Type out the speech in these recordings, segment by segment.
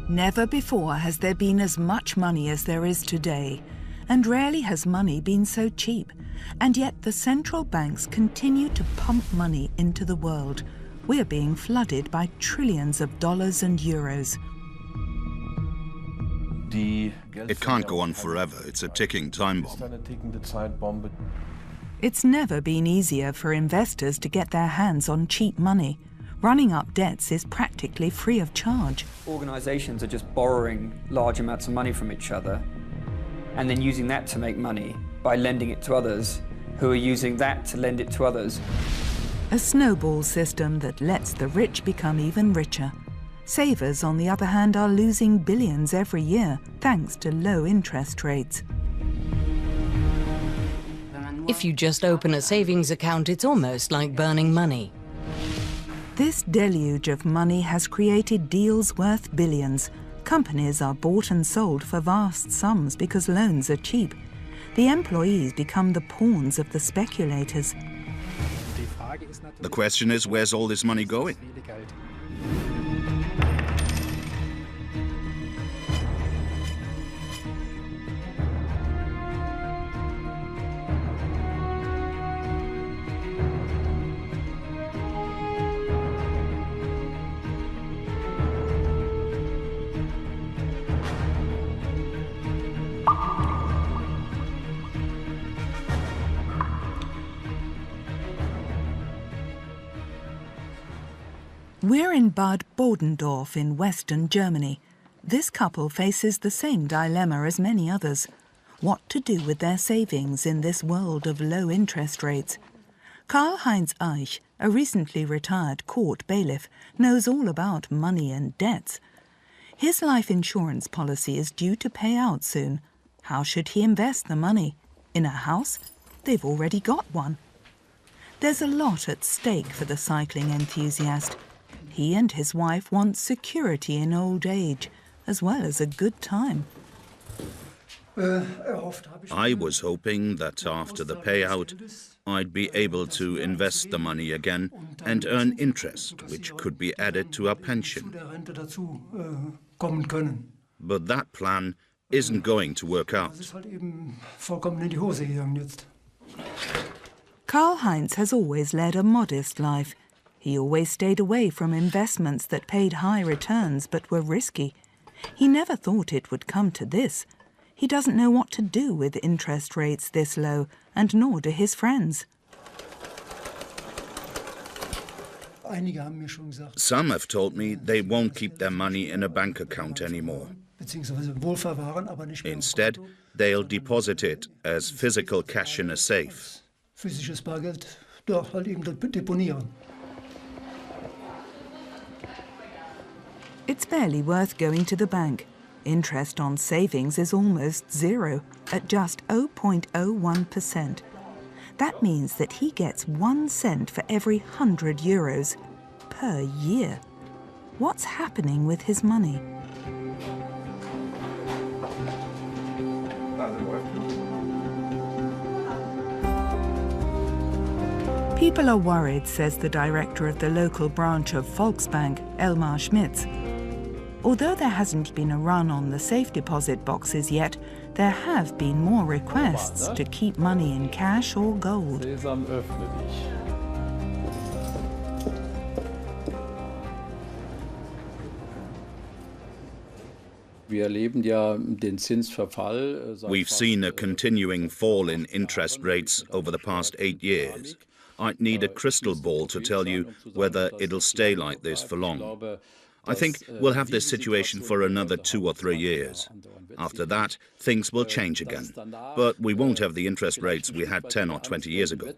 Never before has there been as much money as there is today, and rarely has money been so cheap. And yet the central banks continue to pump money into the world. We're being flooded by trillions of dollars and euros. It can't go on forever. It's a ticking time bomb. It's never been easier for investors to get their hands on cheap money. Running up debts is practically free of charge. Organizations are just borrowing large amounts of money from each other and then using that to make money by lending it to others, who are using that to lend it to others. A snowball system that lets the rich become even richer. Savers, on the other hand, are losing billions every year thanks to low interest rates. If you just open a savings account, it's almost like burning money. This deluge of money has created deals worth billions. Companies are bought and sold for vast sums because loans are cheap. The employees become the pawns of the speculators. The question is, where's all this money going? We're in Bad Bodendorf in western Germany. This couple faces the same dilemma as many others. What to do with their savings in this world of low interest rates? Karl-Heinz Eich, a recently retired court bailiff, knows all about money and debts. His life insurance policy is due to pay out soon. How should he invest the money? In a house? They've already got one. There's a lot at stake for the cycling enthusiast. He and his wife want security in old age, as well as a good time. I was hoping that after the payout, I'd be able to invest the money again and earn interest, which could be added to our pension. But that plan isn't going to work out. Karl-Heinz has always led a modest life. He always stayed away from investments that paid high returns but were risky. He never thought it would come to this. He doesn't know what to do with interest rates this low, and nor do his friends. Some have told me they won't keep their money in a bank account anymore. Instead, they'll deposit it as physical cash in a safe. It's barely worth going to the bank. Interest on savings is almost zero, at just 0.01%. That means that he gets 1 cent for every 100 euros per year. What's happening with his money? People are worried, says the director of the local branch of Volksbank, Elmar Schmitz. Although there hasn't been a run on the safe deposit boxes yet, there have been more requests to keep money in cash or gold. We've seen a continuing fall in interest rates over the past 8 years. I'd need a crystal ball to tell you whether it'll stay like this for long. I think we'll have this situation for another 2 or 3 years. After that, things will change again. But we won't have the interest rates we had 10 or 20 years ago.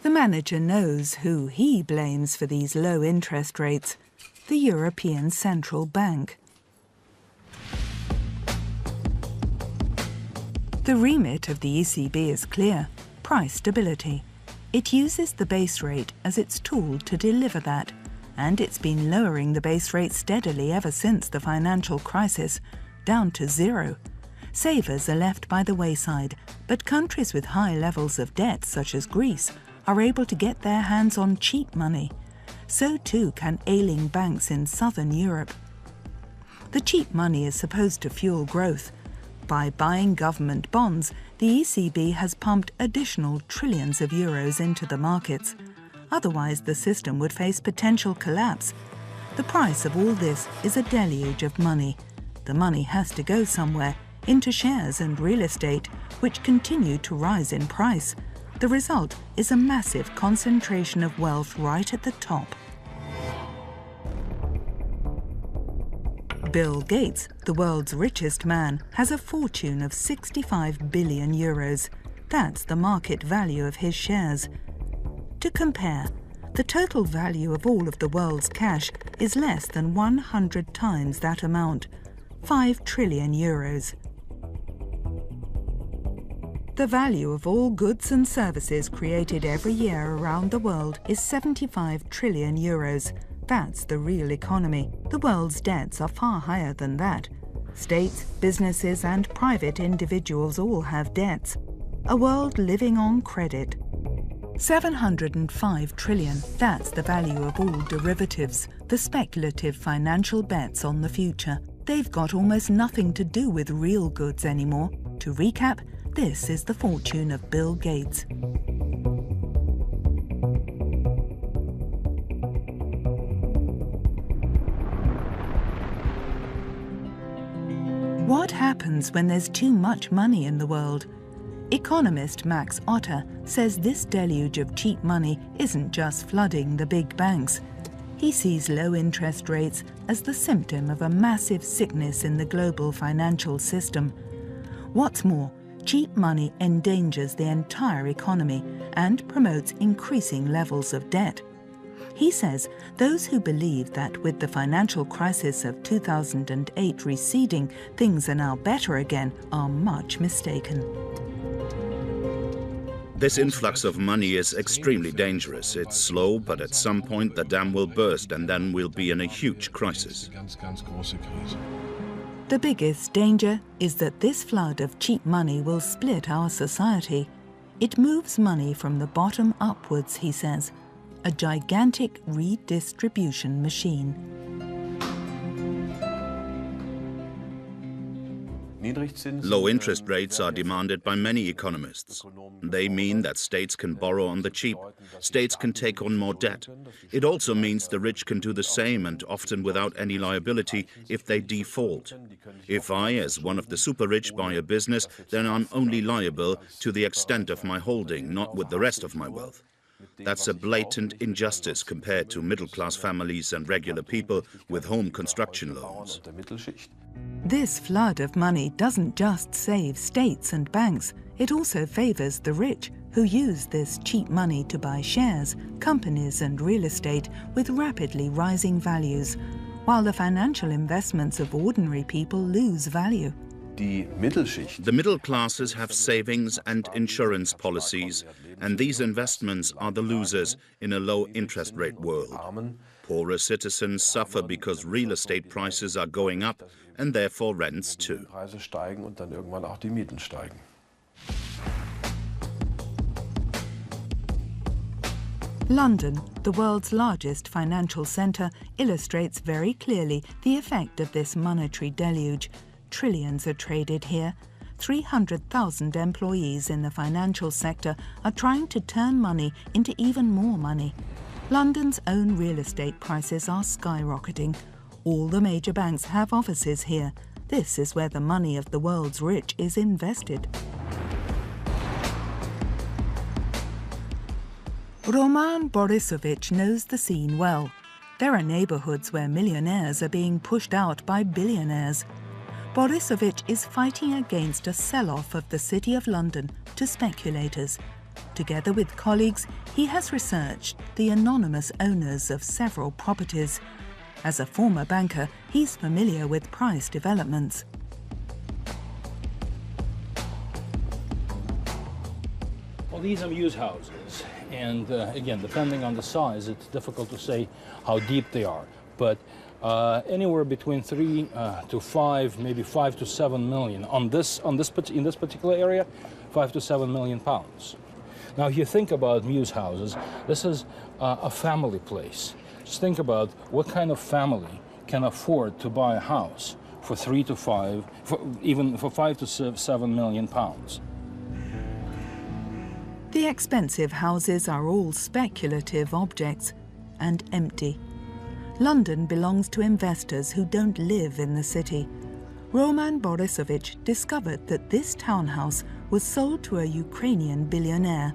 The manager knows who he blames for these low interest rates: the European Central Bank. The remit of the ECB is clear: price stability. It uses the base rate as its tool to deliver that, and it's been lowering the base rate steadily ever since the financial crisis, down to zero. Savers are left by the wayside, but countries with high levels of debt, such as Greece, are able to get their hands on cheap money. So too can ailing banks in southern Europe. The cheap money is supposed to fuel growth. By buying government bonds, the ECB has pumped additional trillions of euros into the markets. Otherwise, the system would face potential collapse. The price of all this is a deluge of money. The money has to go somewhere, into shares and real estate, which continue to rise in price. The result is a massive concentration of wealth right at the top. Bill Gates, the world's richest man, has a fortune of 65 billion euros. That's the market value of his shares. To compare, the total value of all of the world's cash is less than 100 times that amount, 5 trillion euros. The value of all goods and services created every year around the world is 75 trillion euros. That's the real economy. The world's debts are far higher than that. States, businesses and private individuals all have debts. A world living on credit. 705 trillion, that's the value of all derivatives, the speculative financial bets on the future. They've got almost nothing to do with real goods anymore. To recap, this is the fortune of Bill Gates. What happens when there's too much money in the world? Economist Max Otter says this deluge of cheap money isn't just flooding the big banks. He sees low interest rates as the symptom of a massive sickness in the global financial system. What's more, cheap money endangers the entire economy and promotes increasing levels of debt. He says those who believe that with the financial crisis of 2008 receding, things are now better again are much mistaken. This influx of money is extremely dangerous. It's slow, but at some point the dam will burst and then we'll be in a huge crisis. The biggest danger is that this flood of cheap money will split our society. It moves money from the bottom upwards, he says. A gigantic redistribution machine. Low interest rates are demanded by many economists. They mean that states can borrow on the cheap. States can take on more debt. It also means the rich can do the same and often without any liability if they default. If I, as one of the super rich, buy a business, then I'm only liable to the extent of my holding, not with the rest of my wealth. That's a blatant injustice compared to middle-class families and regular people with home construction loans. This flood of money doesn't just save states and banks, it also favors the rich, who use this cheap money to buy shares, companies and real estate with rapidly rising values, while the financial investments of ordinary people lose value. The middle classes have savings and insurance policies, and these investments are the losers in a low interest rate world. Poorer citizens suffer because real estate prices are going up and therefore rents too. London, the world's largest financial centre, illustrates very clearly the effect of this monetary deluge. Trillions are traded here. 300,000 employees in the financial sector are trying to turn money into even more money. London's own real estate prices are skyrocketing. All the major banks have offices here. This is where the money of the world's rich is invested. Roman Borisovich knows the scene well. There are neighbourhoods where millionaires are being pushed out by billionaires. Borisovich is fighting against a sell-off of the City of London to speculators. Together with colleagues, he has researched the anonymous owners of several properties. As a former banker, he's familiar with price developments. Well, these are used houses, and again, depending on the size, it's difficult to say how deep they are. But anywhere between 3 to 5, maybe 5 to 7 million in this particular area, 5 to 7 million pounds. Now, if you think about mews houses, this is a family place. Just think about what kind of family can afford to buy a house for 3 to 5, even for 5 to 7 million pounds. The expensive houses are all speculative objects and empty. London belongs to investors who don't live in the city. Roman Borisovich discovered that this townhouse was sold to a Ukrainian billionaire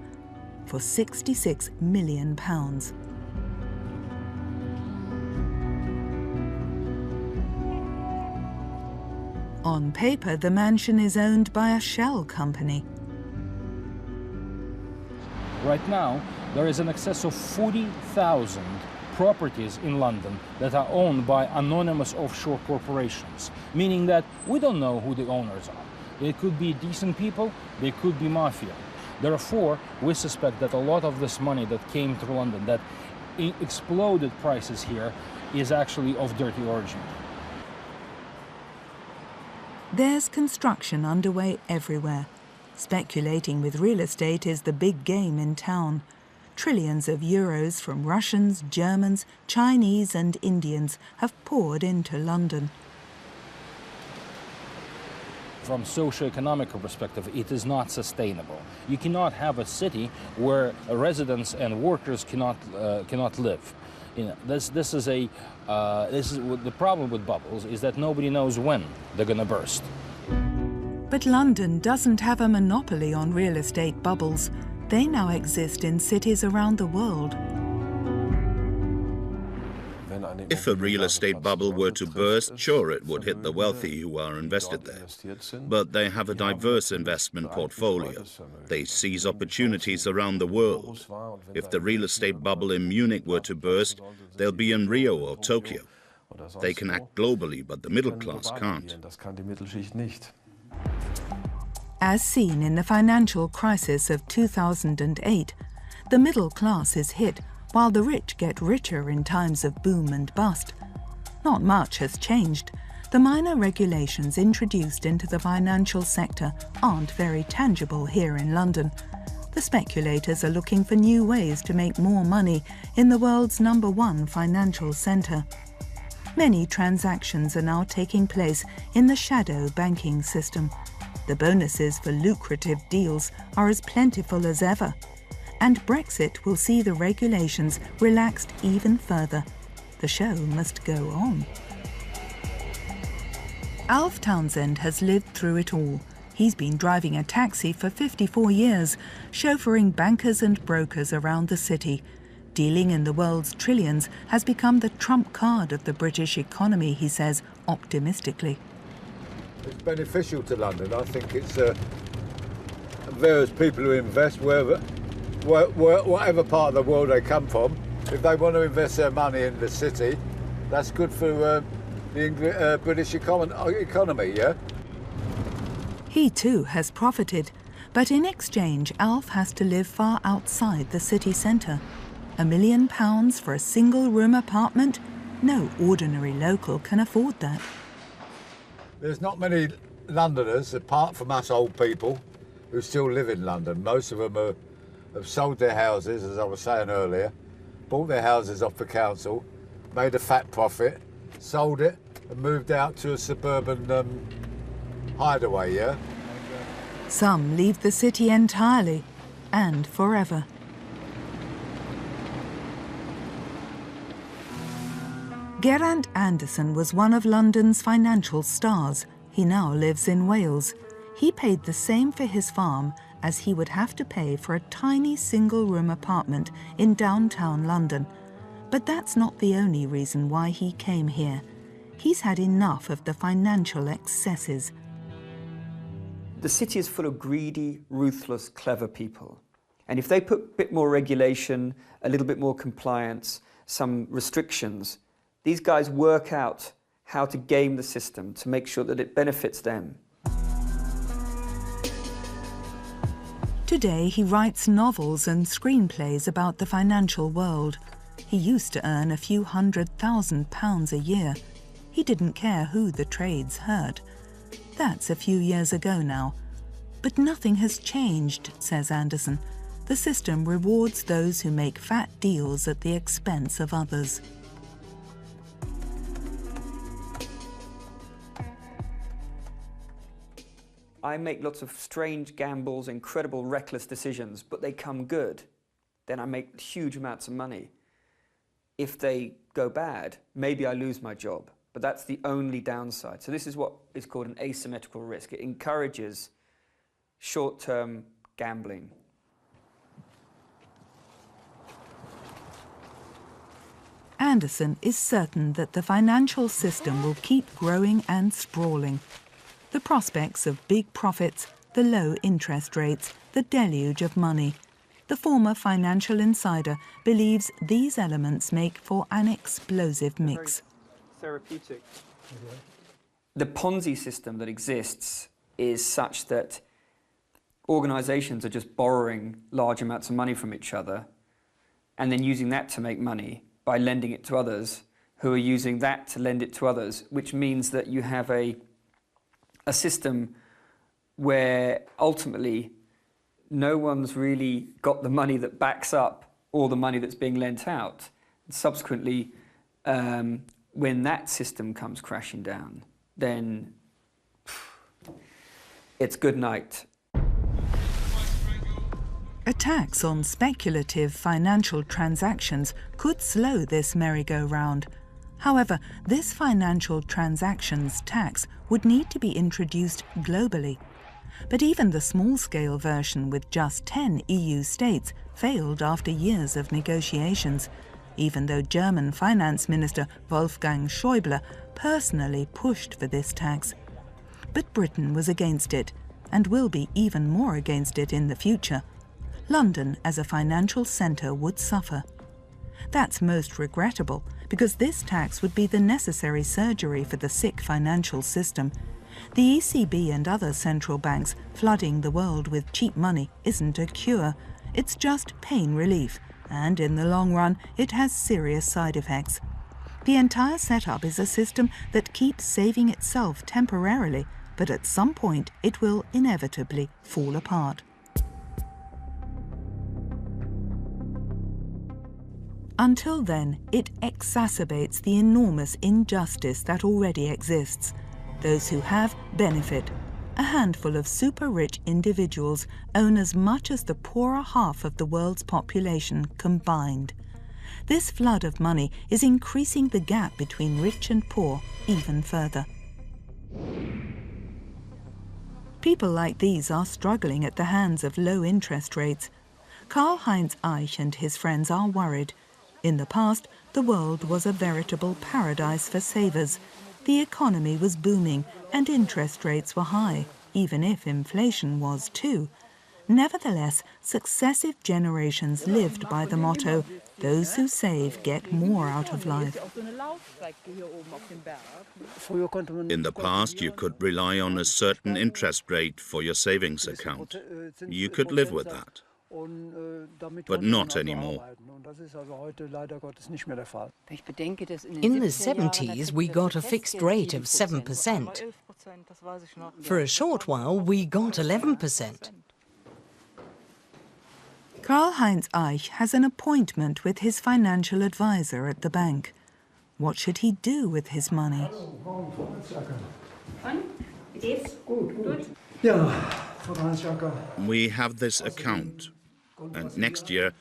for £66 million. On paper, the mansion is owned by a shell company. Right now, there is an excess of 40,000 properties in London that are owned by anonymous offshore corporations, meaning that we don't know who the owners are. They could be decent people, they could be mafia. Therefore, we suspect that a lot of this money that came through London, that exploded prices here, is actually of dirty origin. There's construction underway everywhere. Speculating with real estate is the big game in town. Trillions of euros from Russians, Germans, Chinese and Indians have poured into London. From a socio-economic perspective, it is not sustainable. You cannot have a city where residents and workers cannot live. You know, this is the problem with bubbles, is that nobody knows when they're going to burst. But London doesn't have a monopoly on real estate bubbles. They now exist in cities around the world. If a real estate bubble were to burst, sure, it would hit the wealthy who are invested there. But they have a diverse investment portfolio. They seize opportunities around the world. If the real estate bubble in Munich were to burst, they'll be in Rio or Tokyo. They can act globally, but the middle class can't. As seen in the financial crisis of 2008, the middle class is hit while the rich get richer in times of boom and bust. Not much has changed. The minor regulations introduced into the financial sector aren't very tangible here in London. The speculators are looking for new ways to make more money in the world's #1 financial centre. Many transactions are now taking place in the shadow banking system. The bonuses for lucrative deals are as plentiful as ever. And Brexit will see the regulations relaxed even further. The show must go on. Alf Townsend has lived through it all. He's been driving a taxi for 54 years, chauffeuring bankers and brokers around the city. Dealing in the world's trillions has become the trump card of the British economy, he says optimistically. It's beneficial to London. I think it's various people who invest whatever part of the world they come from. If they want to invest their money in the city, that's good for the British economy, yeah? He too has profited, but in exchange Alf has to live far outside the city centre. £1 million for a single-room apartment? No ordinary local can afford that. There's not many Londoners, apart from us old people, who still live in London. Most of them have sold their houses, as I was saying earlier, bought their houses off the council, made a fat profit, sold it and moved out to a suburban hideaway, yeah? Some leave the city entirely and forever. Geraint Anderson was one of London's financial stars. He now lives in Wales. He paid the same for his farm as he would have to pay for a tiny single-room apartment in downtown London. But that's not the only reason why he came here. He's had enough of the financial excesses. The city is full of greedy, ruthless, clever people. And if they put a bit more regulation, a little bit more compliance, some restrictions, these guys work out how to game the system to make sure that it benefits them. Today he writes novels and screenplays about the financial world. He used to earn a few £100,000 a year. He didn't care who the trades hurt. That's a few years ago now. But nothing has changed, says Anderson. The system rewards those who make fat deals at the expense of others. I make lots of strange gambles, incredible reckless decisions, but they come good. Then I make huge amounts of money. If they go bad, maybe I lose my job, but that's the only downside. So this is what is called an asymmetrical risk. It encourages short-term gambling. Anderson is certain that the financial system will keep growing and sprawling. The prospects of big profits, the low interest rates, the deluge of money. The former financial insider believes these elements make for an explosive mix. Therapeutic. The Ponzi system that exists is such that organizations are just borrowing large amounts of money from each other and then using that to make money by lending it to others who are using that to lend it to others, which means that you have a system where ultimately no one's really got the money that backs up all the money that's being lent out. And subsequently, when that system comes crashing down, then it's good night. A tax on speculative financial transactions could slow this merry-go-round. However, this financial transactions tax would need to be introduced globally. But even the small-scale version with just 10 EU states failed after years of negotiations, even though German Finance Minister Wolfgang Schäuble personally pushed for this tax. But Britain was against it, and will be even more against it in the future. London as a financial centre would suffer. That's most regrettable, because this tax would be the necessary surgery for the sick financial system. The ECB and other central banks flooding the world with cheap money isn't a cure. It's just pain relief, and in the long run, it has serious side effects. The entire setup is a system that keeps saving itself temporarily, but at some point it will inevitably fall apart. Until then, it exacerbates the enormous injustice that already exists. Those who have benefit. A handful of super-rich individuals own as much as the poorer half of the world's population combined. This flood of money is increasing the gap between rich and poor even further. People like these are struggling at the hands of low interest rates. Karl-Heinz Eich and his friends are worried. In the past, the world was a veritable paradise for savers. The economy was booming and interest rates were high, even if inflation was too. Nevertheless, successive generations lived by the motto, those who save get more out of life. In the past, you could rely on a certain interest rate for your savings account. You could live with that. But not anymore. In the 70s, we got a fixed rate of 7%. For a short while, we got 11%. Karl-Heinz Eich has an appointment with his financial advisor at the bank. What should he do with his money? We have this account, and next year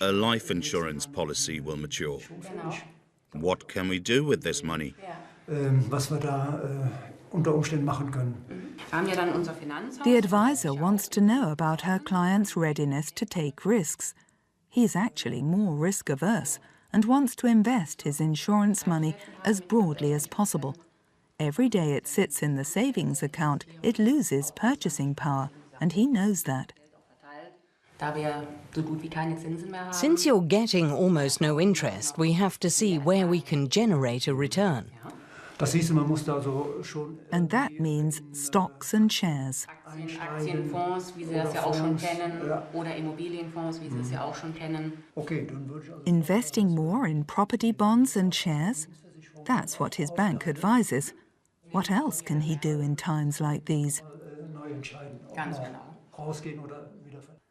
a life insurance policy will mature. What can we do with this money? The advisor wants to know about her client's readiness to take risks. He's actually more risk-averse and wants to invest his insurance money as broadly as possible. Every day it sits in the savings account, it loses purchasing power, and he knows that. Since you're getting almost no interest, we have to see where we can generate a return. And that means stocks and shares. Investing more in property bonds and shares? That's what his bank advises. What else can he do in times like these?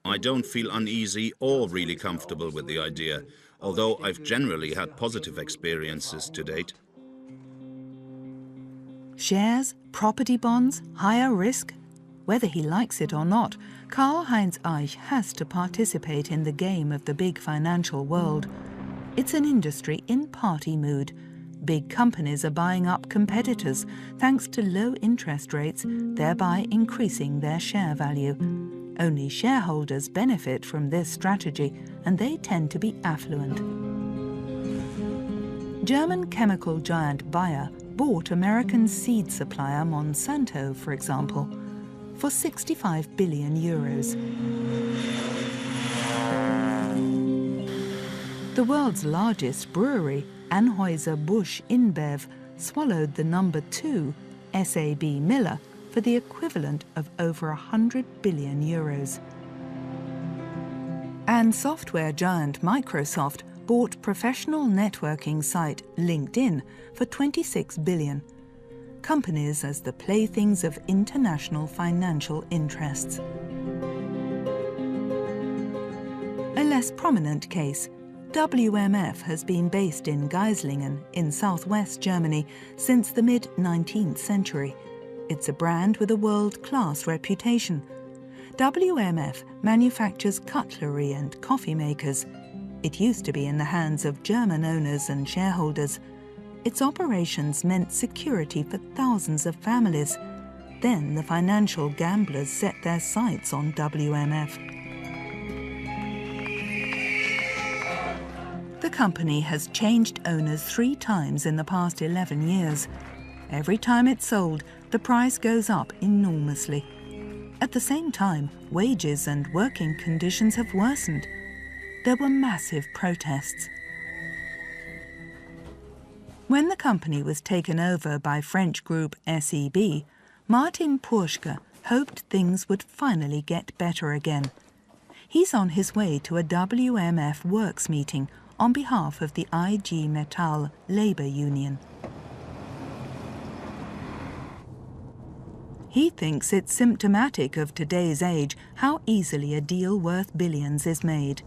I don't feel uneasy or really comfortable with the idea, although I've generally had positive experiences to date. Shares, property bonds, higher risk? Whether he likes it or not, Karl-Heinz Eich has to participate in the game of the big financial world. It's an industry in party mood. Big companies are buying up competitors thanks to low interest rates, thereby increasing their share value. Only shareholders benefit from this strategy, and they tend to be affluent. German chemical giant Bayer bought American seed supplier Monsanto, for example, for 65 billion euros. The world's largest brewery, Anheuser-Busch InBev, swallowed the number 2, SAB Miller, for the equivalent of over 100 billion euros. And software giant Microsoft bought professional networking site LinkedIn for 26 billion. Companies as the playthings of international financial interests. A less prominent case, WMF has been based in Geislingen in southwest Germany since the mid-19th century. It's a brand with a world-class reputation. WMF manufactures cutlery and coffee makers. It used to be in the hands of German owners and shareholders. Its operations meant security for thousands of families. Then the financial gamblers set their sights on WMF. The company has changed owners 3 times in the past 11 years. Every time it's sold, the price goes up enormously. At the same time, wages and working conditions have worsened. There were massive protests. When the company was taken over by French group SEB, Martin Purschke hoped things would finally get better again. He's on his way to a WMF works meeting on behalf of the IG Metall labor union. He thinks it's symptomatic of today's age how easily a deal worth billions is made.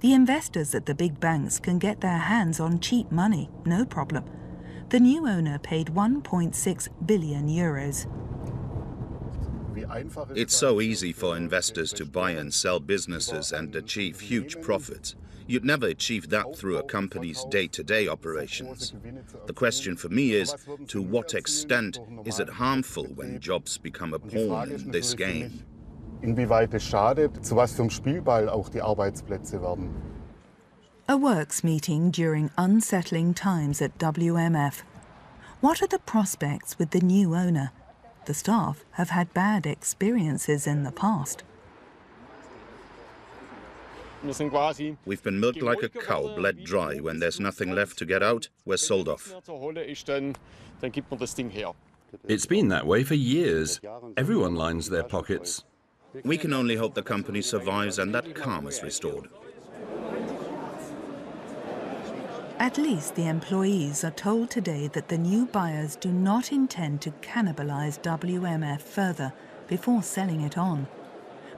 The investors at the big banks can get their hands on cheap money, no problem. The new owner paid 1.6 billion euros. It's so easy for investors to buy and sell businesses and achieve huge profits. You'd never achieve that through a company's day-to-day operations. The question for me is, to what extent is it harmful when jobs become a pawn in this game? Inwieweit es schadet, zu was für einem Spielball auch die Arbeitsplätze werden. A works meeting during unsettling times at WMF. What are the prospects with the new owner? The staff have had bad experiences in the past. We've been milked like a cow, bled dry. When there's nothing left to get out, we're sold off. It's been that way for years. Everyone lines their pockets. We can only hope the company survives and that calm is restored. At least the employees are told today that the new buyers do not intend to cannibalize WMF further before selling it on.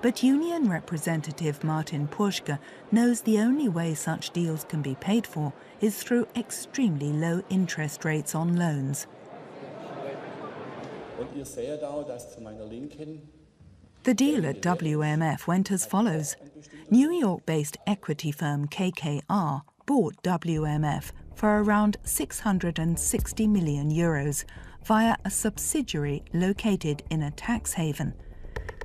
But union representative Martin Purschke knows the only way such deals can be paid for is through extremely low interest rates on loans. The deal at WMF went as follows. New York-based equity firm KKR bought WMF for around 660 million euros via a subsidiary located in a tax haven.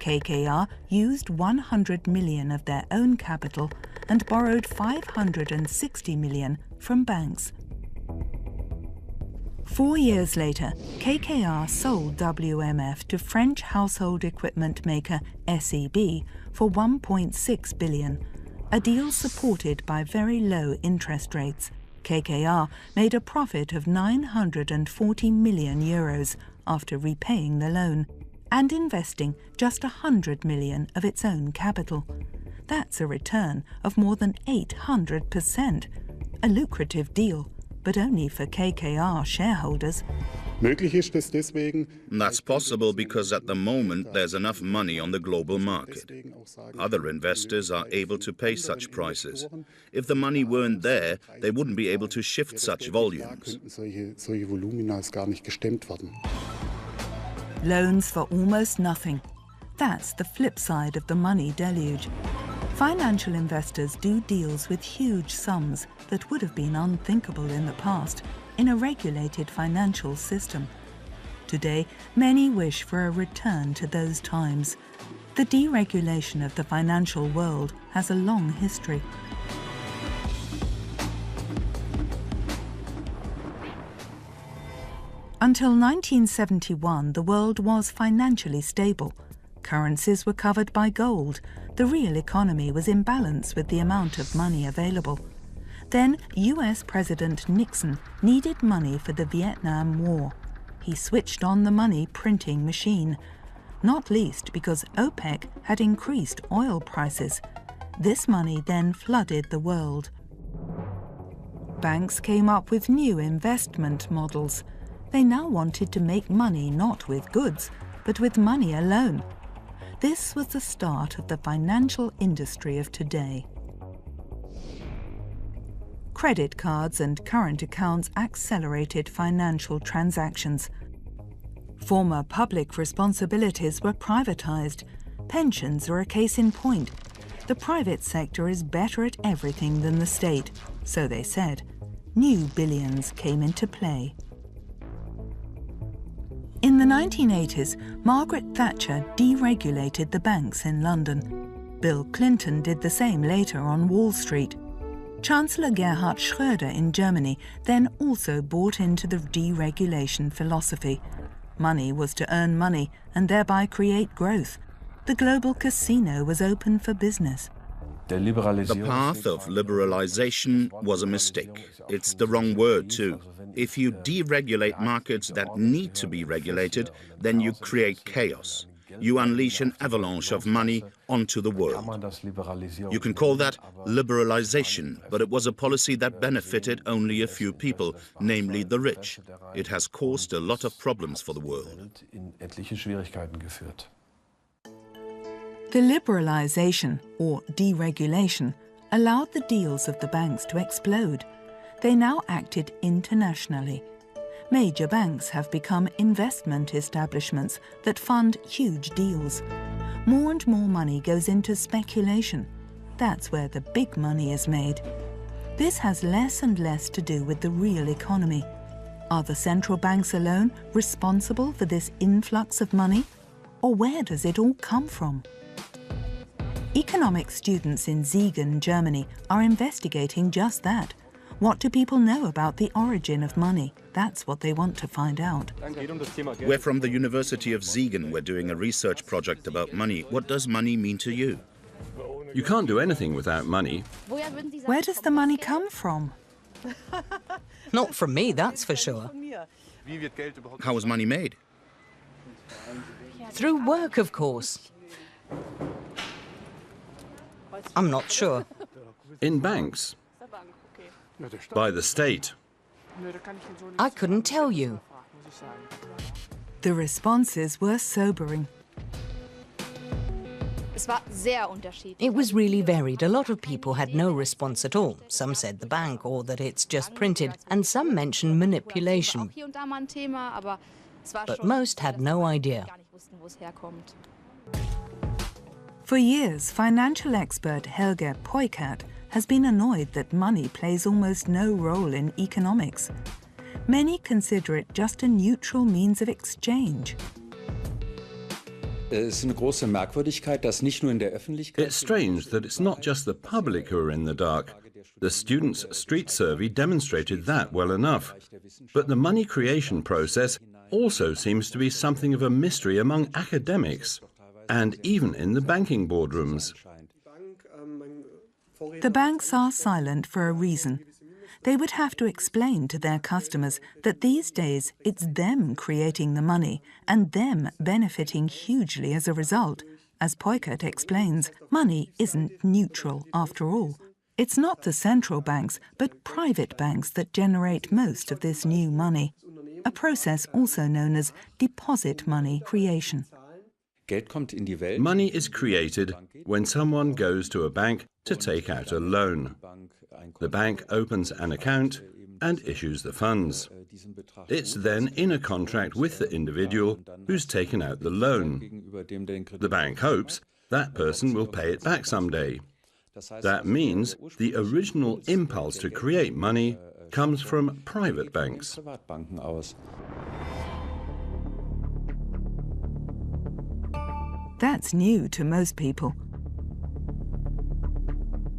KKR used 100 million of their own capital and borrowed 560 million from banks. 4 years later, KKR sold WMF to French household equipment maker SEB for 1.6 billion, a deal supported by very low interest rates. KKR made a profit of 940 million euros after repaying the loan and investing just 100 million of its own capital. That's a return of more than 800%, a lucrative deal, but only for KKR shareholders. Möglich ist es deswegen. That's possible because at the moment there's enough money on the global market. Other investors are able to pay such prices. If the money weren't there, they wouldn't be able to shift such volumes. Solche Volumina gar nicht gestemmt werden. Loans for almost nothing. That's the flip side of the money deluge. Financial investors do deals with huge sums that would have been unthinkable in the past in a regulated financial system. Today, many wish for a return to those times. The deregulation of the financial world has a long history. Until 1971, the world was financially stable. Currencies were covered by gold. The real economy was in balance with the amount of money available. Then, US President Nixon needed money for the Vietnam War. He switched on the money printing machine, not least because OPEC had increased oil prices. This money then flooded the world. Banks came up with new investment models. They now wanted to make money not with goods, but with money alone. This was the start of the financial industry of today. Credit cards and current accounts accelerated financial transactions. Former public responsibilities were privatized. Pensions are a case in point. The private sector is better at everything than the state, so they said. New billions came into play. In the 1980s, Margaret Thatcher deregulated the banks in London. Bill Clinton did the same later on Wall Street. Chancellor Gerhard Schröder in Germany then also bought into the deregulation philosophy. Money was to earn money and thereby create growth. The global casino was open for business. The path of liberalization was a mistake. It's the wrong word, too. If you deregulate markets that need to be regulated, then you create chaos. You unleash an avalanche of money onto the world. You can call that liberalization, but it was a policy that benefited only a few people, namely the rich. It has caused a lot of problems for the world. The liberalization, or deregulation, allowed the deals of the banks to explode. They now acted internationally. Major banks have become investment establishments that fund huge deals. More and more money goes into speculation. That's where the big money is made. This has less and less to do with the real economy. Are the central banks alone responsible for this influx of money? Or where does it all come from? Economics students in Siegen, Germany, are investigating just that. What do people know about the origin of money? That's what they want to find out. We're from the University of Siegen. We're doing a research project about money. What does money mean to you? You can't do anything without money. Where does the money come from? Not from me, that's for sure. How is money made? Through work, of course. I'm not sure. In banks. By the state. I couldn't tell you. The responses were sobering. It was really varied. A lot of people had no response at all. Some said the bank or that it's just printed, and some mentioned manipulation. But most had no idea. For years, financial expert Helge Peukert has been annoyed that money plays almost no role in economics. Many consider it just a neutral means of exchange. It's strange that it's not just the public who are in the dark. The students' street survey demonstrated that well enough. But the money creation process also seems to be something of a mystery among academics, and even in the banking boardrooms. The banks are silent for a reason. They would have to explain to their customers that these days it's them creating the money and them benefiting hugely as a result. As Peukert explains, money isn't neutral after all. It's not the central banks, but private banks that generate most of this new money. a process also known as deposit money creation. Money is created when someone goes to a bank to take out a loan. The bank opens an account and issues the funds. It's then in a contract with the individual who's taken out the loan. The bank hopes that person will pay it back someday. That means the original impulse to create money comes from private banks. That's new to most people.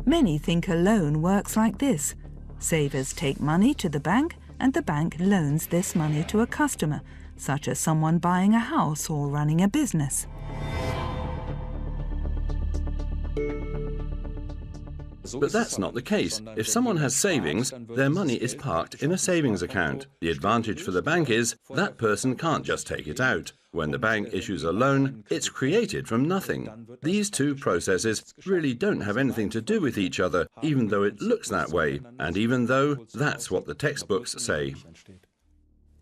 Many think a loan works like this. Savers take money to the bank and the bank loans this money to a customer, such as someone buying a house or running a business. But that's not the case. If someone has savings, their money is parked in a savings account. The advantage for the bank is that person can't just take it out. When the bank issues a loan, it's created from nothing. These two processes really don't have anything to do with each other, even though it looks that way, and even though that's what the textbooks say.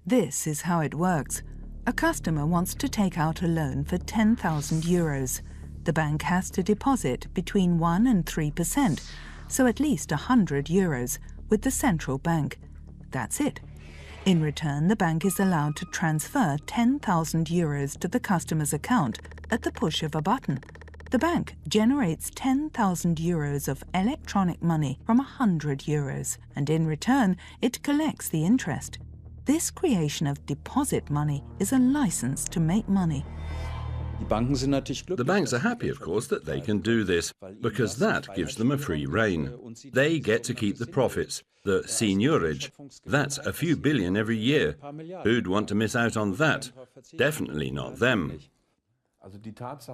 This is how it works. A customer wants to take out a loan for 10,000 euros. The bank has to deposit between 1 and 3%, so at least 100 euros, with the central bank. That's it. In return, the bank is allowed to transfer 10,000 euros to the customer's account at the push of a button. The bank generates 10,000 euros of electronic money from 100 euros, and in return, it collects the interest. This creation of deposit money is a license to make money. The banks are happy, of course, that they can do this, because that gives them a free rein. They get to keep the profits, the seigniorage. That's a few billion every year. Who'd want to miss out on that? Definitely not them.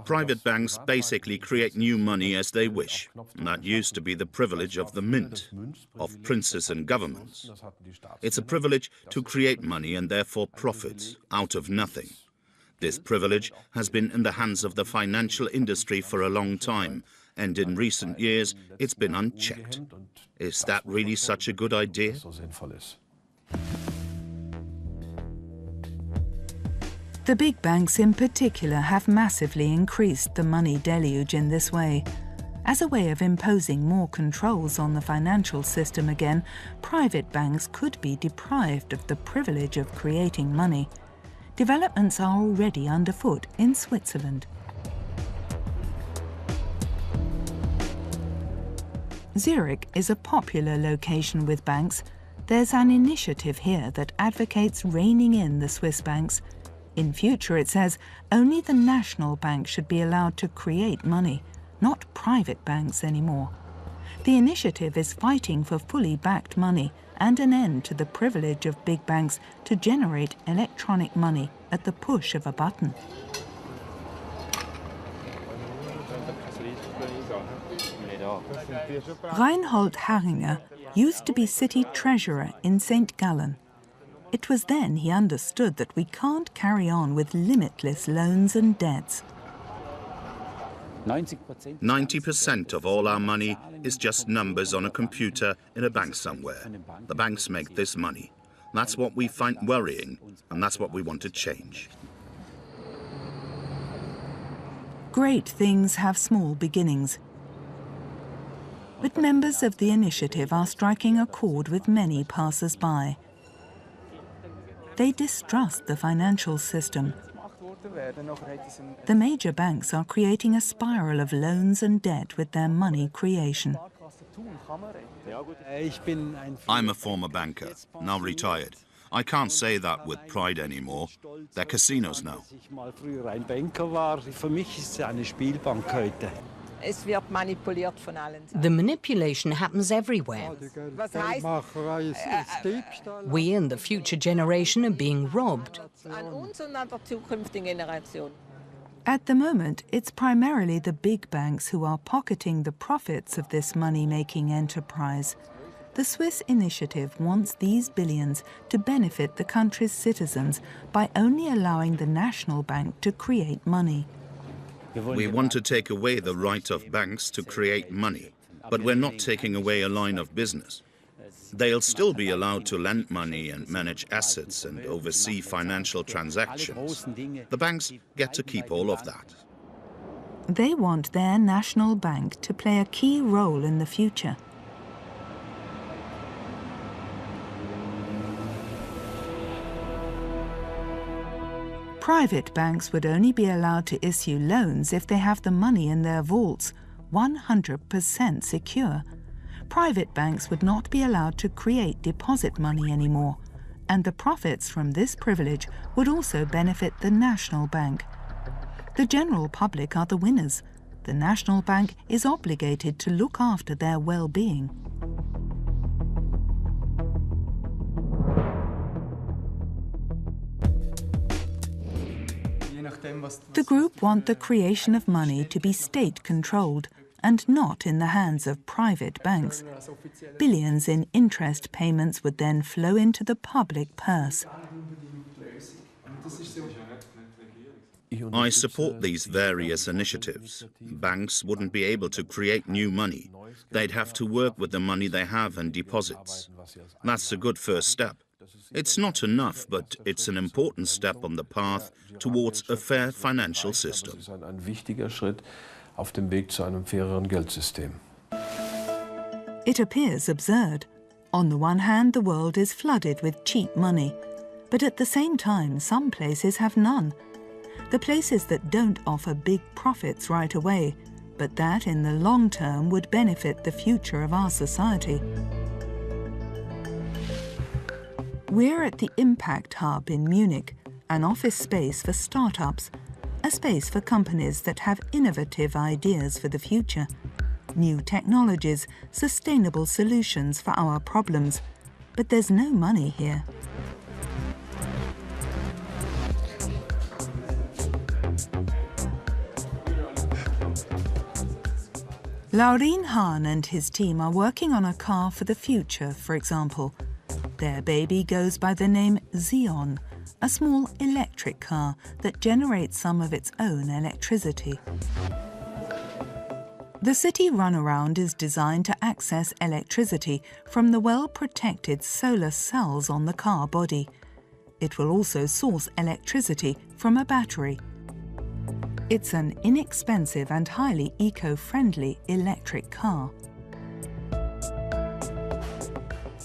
Private banks basically create new money as they wish. And that used to be the privilege of the mint, of princes and governments. It's a privilege to create money and therefore profits out of nothing. This privilege has been in the hands of the financial industry for a long time, and in recent years it's been unchecked. Is that really such a good idea? The big banks in particular have massively increased the money deluge in this way. As a way of imposing more controls on the financial system again, private banks could be deprived of the privilege of creating money. Developments are already underfoot in Switzerland. Zurich is a popular location with banks. There's an initiative here that advocates reining in the Swiss banks. In future, it says, only the national bank should be allowed to create money, not private banks anymore. The initiative is fighting for fully backed money and an end to the privilege of big banks to generate electronic money at the push of a button. Reinhold Haringer used to be city treasurer in St. Gallen. It was then he understood that we can't carry on with limitless loans and debts. 90% of all our money is just numbers on a computer in a bank somewhere. The banks make this money. That's what we find worrying, and that's what we want to change. Great things have small beginnings. But members of the initiative are striking a chord with many passers-by. They distrust the financial system. The major banks are creating a spiral of loans and debt with their money creation. I'm a former banker, now retired. I can't say that with pride anymore. They're casinos now. The manipulation happens everywhere. We and the future generation are being robbed. At the moment, it's primarily the big banks who are pocketing the profits of this money-making enterprise. The Swiss initiative wants these billions to benefit the country's citizens by only allowing the national bank to create money. We want to take away the right of banks to create money, but we're not taking away a line of business. They'll still be allowed to lend money and manage assets and oversee financial transactions. The banks get to keep all of that. They want their national bank to play a key role in the future. Private banks would only be allowed to issue loans if they have the money in their vaults 100% secure. Private banks would not be allowed to create deposit money anymore, and the profits from this privilege would also benefit the national bank. The general public are the winners. The national bank is obligated to look after their well-being. The group want the creation of money to be state-controlled and not in the hands of private banks. Billions in interest payments would then flow into the public purse. I support these various initiatives. Banks wouldn't be able to create new money. They'd have to work with the money they have and deposits. That's a good first step. It's not enough, but it's an important step on the path towards a fair financial system. It appears absurd. On the one hand, the world is flooded with cheap money, but at the same time, some places have none. The places that don't offer big profits right away, but that in the long term would benefit the future of our society. We're at the Impact Hub in Munich, an office space for startups, a space for companies that have innovative ideas for the future, new technologies, sustainable solutions for our problems. But there's no money here. Laurin Hahn and his team are working on a car for the future, for example. Their baby goes by the name Xeon, a small electric car that generates some of its own electricity. The city runaround is designed to access electricity from the well-protected solar cells on the car body. It will also source electricity from a battery. It's an inexpensive and highly eco-friendly electric car.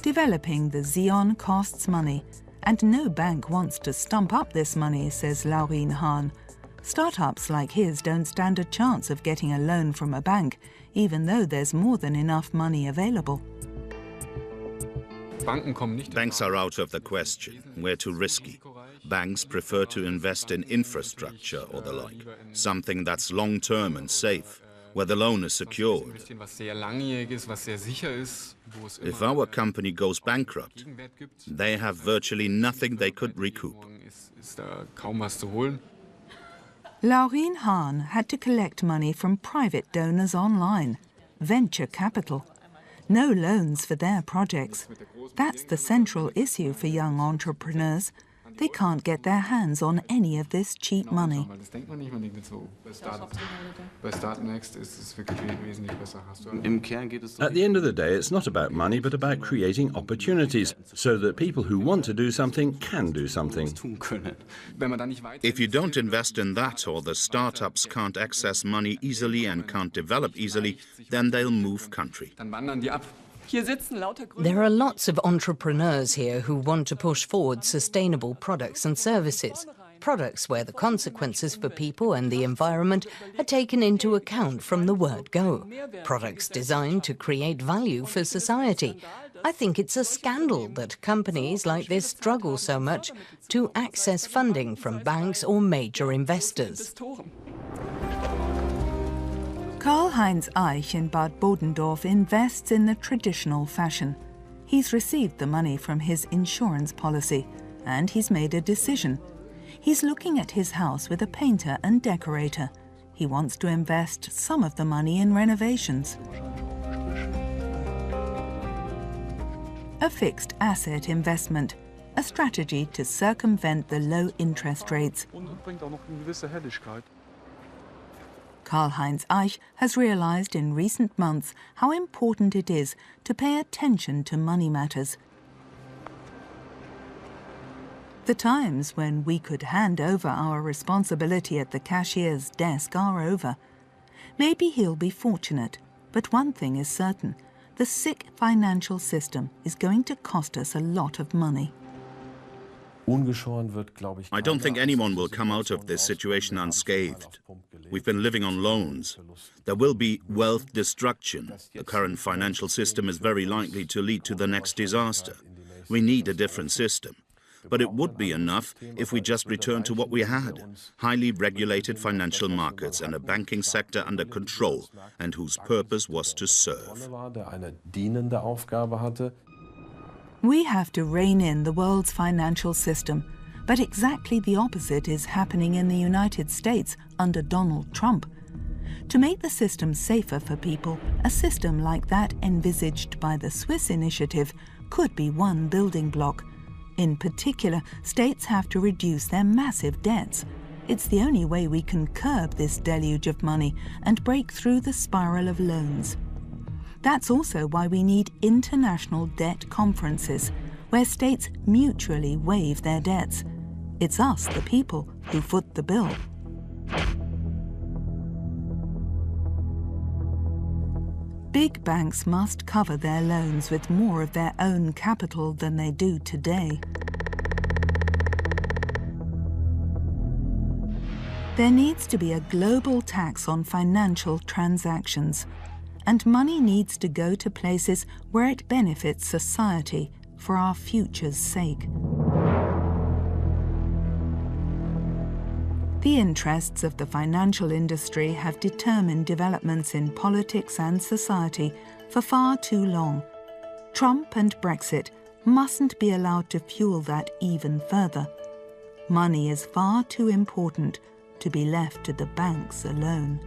Developing the Xeon costs money, and no bank wants to stump up this money, says Laurin Hahn. Startups like his don't stand a chance of getting a loan from a bank, even though there's more than enough money available. Banks are out of the question. We're too risky. Banks prefer to invest in infrastructure or the like, something that's long-term and safe, where the loan is secured. If our company goes bankrupt, they have virtually nothing they could recoup. Laurin Hahn had to collect money from private donors online, venture capital. No loans for their projects. That's the central issue for young entrepreneurs. They can't get their hands on any of this cheap money. At the end of the day, it's not about money, but about creating opportunities so that people who want to do something can do something. If you don't invest in that, or the startups can't access money easily and can't develop easily, then they'll move country. There are lots of entrepreneurs here who want to push forward sustainable products and services, products where the consequences for people and the environment are taken into account from the word go, products designed to create value for society. I think it's a scandal that companies like this struggle so much to access funding from banks or major investors. Karl-Heinz Eich in Bad Bodendorf invests in the traditional fashion. He's received the money from his insurance policy, and he's made a decision. He's looking at his house with a painter and decorator. He wants to invest some of the money in renovations. A fixed asset investment, a strategy to circumvent the low interest rates. Karl-Heinz Eich has realized in recent months how important it is to pay attention to money matters. The times when we could hand over our responsibility at the cashier's desk are over. Maybe he'll be fortunate, but one thing is certain: the sick financial system is going to cost us a lot of money. I don't think anyone will come out of this situation unscathed. We've been living on loans. There will be wealth destruction. The current financial system is very likely to lead to the next disaster. We need a different system. But it would be enough if we just returned to what we had: highly regulated financial markets and a banking sector under control and whose purpose was to serve. We have to rein in the world's financial system, but exactly the opposite is happening in the United States under Donald Trump. To make the system safer for people, a system like that envisaged by the Swiss initiative could be one building block. In particular, states have to reduce their massive debts. It's the only way we can curb this deluge of money and break through the spiral of loans. That's also why we need international debt conferences, where states mutually waive their debts. It's us, the people, who foot the bill. Big banks must cover their loans with more of their own capital than they do today. There needs to be a global tax on financial transactions, and money needs to go to places where it benefits society for our future's sake. The interests of the financial industry have determined developments in politics and society for far too long. Trump and Brexit mustn't be allowed to fuel that even further. Money is far too important to be left to the banks alone.